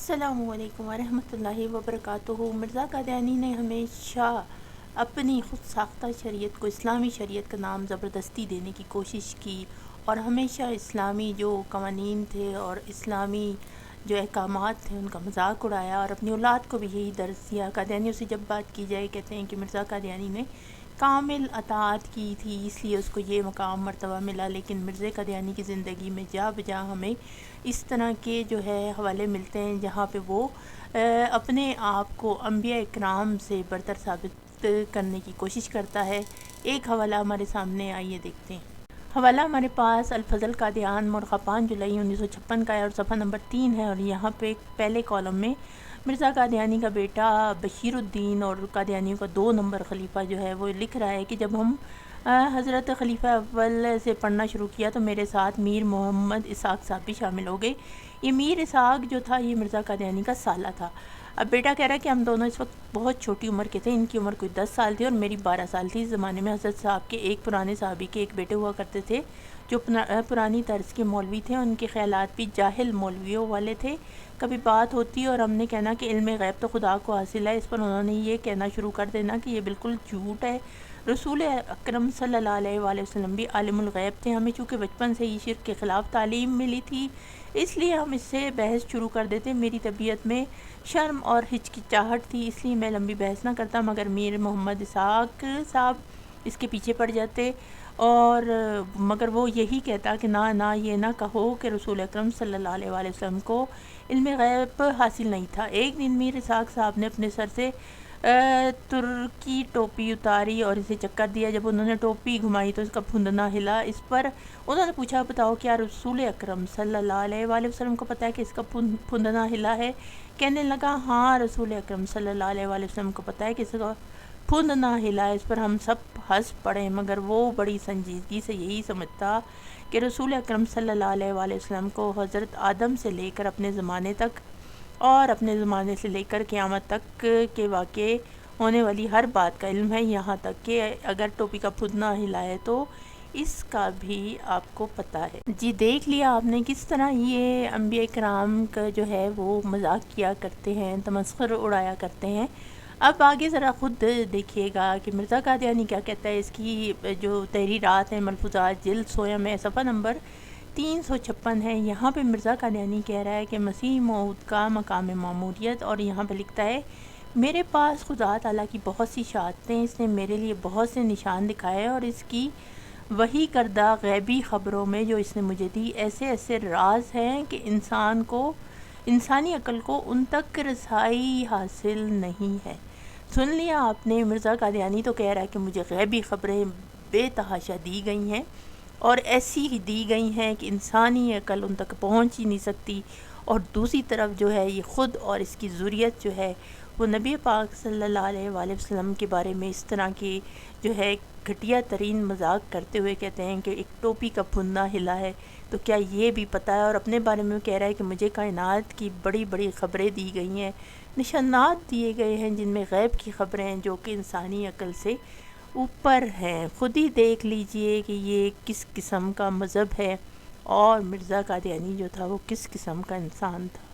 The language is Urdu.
السلام علیکم ورحمۃ اللہ وبرکاتہ۔ مرزا قادیانی نے ہمیشہ اپنی خود ساختہ شریعت کو اسلامی شریعت کا نام زبردستی دینے کی کوشش کی، اور ہمیشہ اسلامی جو قوانین تھے اور اسلامی جو احکامات تھے ان کا مذاق اڑایا، اور اپنی اولاد کو بھی یہی درس دیا۔ قادیانیوں سے جب بات کی جائے کہتے ہیں کہ مرزا قادیانی نے کامل اطاعت کی تھی، اس لیے اس کو یہ مقام مرتبہ ملا، لیکن مرزا قادیانی کی زندگی میں جا بجا ہمیں اس طرح کے جو ہے حوالے ملتے ہیں جہاں پہ وہ اپنے آپ کو انبیاء اکرام سے برتر ثابت کرنے کی کوشش کرتا ہے۔ ایک حوالہ ہمارے سامنے آئیے دیکھتے ہیں۔ حوالہ ہمارے پاس الفضل قادیان مرغہ 5 جولائی 1956 کا ہے اور صفحہ نمبر 3 ہے، اور یہاں پہ پہلے کالم میں مرزا قادیانی کا بیٹا بشیر الدین اور قادیانیوں کا 2 نمبر خلیفہ جو ہے وہ لکھ رہا ہے کہ جب ہم حضرت خلیفہ اول سے پڑھنا شروع کیا تو میرے ساتھ میر محمد اسحاق صاحب بھی شامل ہو گئے۔ یہ میر اسحاق جو تھا یہ مرزا قادیانی کا سالہ تھا۔ اب بیٹا کہہ رہا ہے کہ ہم دونوں اس وقت بہت چھوٹی عمر کے تھے، ان کی عمر کوئی 10 سال تھی اور میری 12 سال تھی۔ اس زمانے میں حضرت صاحب کے ایک پرانے صحابی کے ایک بیٹے ہوا کرتے تھے جو پرانی طرز کے مولوی تھے، ان کے خیالات بھی جاہل مولویوں والے تھے۔ کبھی بات ہوتی اور ہم نے کہنا کہ علم غیب تو خدا کو حاصل ہے، اس پر انہوں نے یہ کہنا شروع کر دینا کہ یہ بالکل جھوٹ ہے، رسول اکرم صلی اللہ علیہ وآلہ وسلم بھی عالم الغیب تھے۔ ہمیں چونکہ بچپن سے ہی شرک کے خلاف تعلیم ملی تھی اس لیے ہم اس سے بحث شروع کر دیتے۔ میری طبیعت میں شرم اور ہچکچاہٹ تھی اس لیے میں لمبی بحث نہ کرتا، مگر میر محمد اسحاق صاحب اس کے پیچھے پڑ جاتے، اور مگر وہ یہی کہتا کہ نہ یہ نہ کہو کہ رسول اکرم صلی اللہ علیہ وآلہ وسلم کو علم غیب حاصل نہیں تھا۔ ایک دن میر اسحاق صاحب نے اپنے سر سے ترکی ٹوپی اتاری اور اسے چکر دیا۔ جب انہوں نے ٹوپی گھمائی تو اس کا پھندنا ہلا۔ اس پر انہوں نے پوچھا بتاؤ کیا رسول اکرم صلی اللہ علیہ وآلہ وسلم کو پتہ ہے کہ اس کا پھندنا ہلا ہے؟ کہنے لگا ہاں رسول اکرم صلی اللہ علیہ وآلہ وسلم کو پتہ ہے کہ اس کا پھندنا ہلا ہے۔ اس پر ہم سب ہنس پڑے، مگر وہ بڑی سنجیدگی سے یہی سمجھتا کہ رسول اکرم صلی اللہ علیہ وآلہ وسلم کو حضرت آدم سے لے کر اپنے زمانے تک اور اپنے زمانے سے لے کر قیامت تک کے واقع ہونے والی ہر بات کا علم ہے، یہاں تک کہ اگر ٹوپی کا پھندنا ہلا ہے تو اس کا بھی آپ کو پتہ ہے۔ جی دیکھ لیا آپ نے کس طرح یہ انبیاء کرام کا جو ہے وہ مذاق کیا کرتے ہیں، تمسخر اڑایا کرتے ہیں۔ اب آگے ذرا خود دیکھیے گا کہ مرزا قادیانی کیا کہتا ہے۔ اس کی جو تحریرات ہیں ملفوظات جلد 16 میں صفحہ نمبر 356 ہے۔ یہاں پہ مرزا قادیانی کہہ رہا ہے کہ مسیح موعود کا مقام معموریت، اور یہاں پہ لکھتا ہے میرے پاس خدا تعالیٰ کی بہت سی شہادتیں، اس نے میرے لیے بہت سے نشان دکھائے، اور اس کی وحی کردہ غیبی خبروں میں جو اس نے مجھے دی ایسے راز ہیں کہ انسانی عقل کو ان تک رسائی حاصل نہیں ہے۔ سن لیا آپ نے، مرزا قادیانی تو کہہ رہا ہے کہ مجھے غیبی خبریں بے تحاشا دی گئی ہیں اور ایسی ہی دی گئی ہیں کہ انسانی عقل ان تک پہنچ ہی نہیں سکتی، اور دوسری طرف جو ہے یہ خود اور اس کی ذریت جو ہے وہ نبی پاک صلی اللہ علیہ وآلہ وسلم کے بارے میں اس طرح کی جو ہے گھٹیا ترین مذاق کرتے ہوئے کہتے ہیں کہ ایک ٹوپی کا پھندنا ہلا ہے تو کیا یہ بھی پتہ ہے، اور اپنے بارے میں کہہ رہا ہے کہ مجھے کائنات کی بڑی بڑی خبریں دی گئی ہیں، نشانات دیے گئے ہیں جن میں غیب کی خبریں ہیں جو کہ انسانی عقل سے اوپر ہیں۔ خود ہی دیکھ لیجئے کہ یہ کس قسم کا مذہب ہے اور مرزا قادیانی جو تھا وہ کس قسم کا انسان تھا۔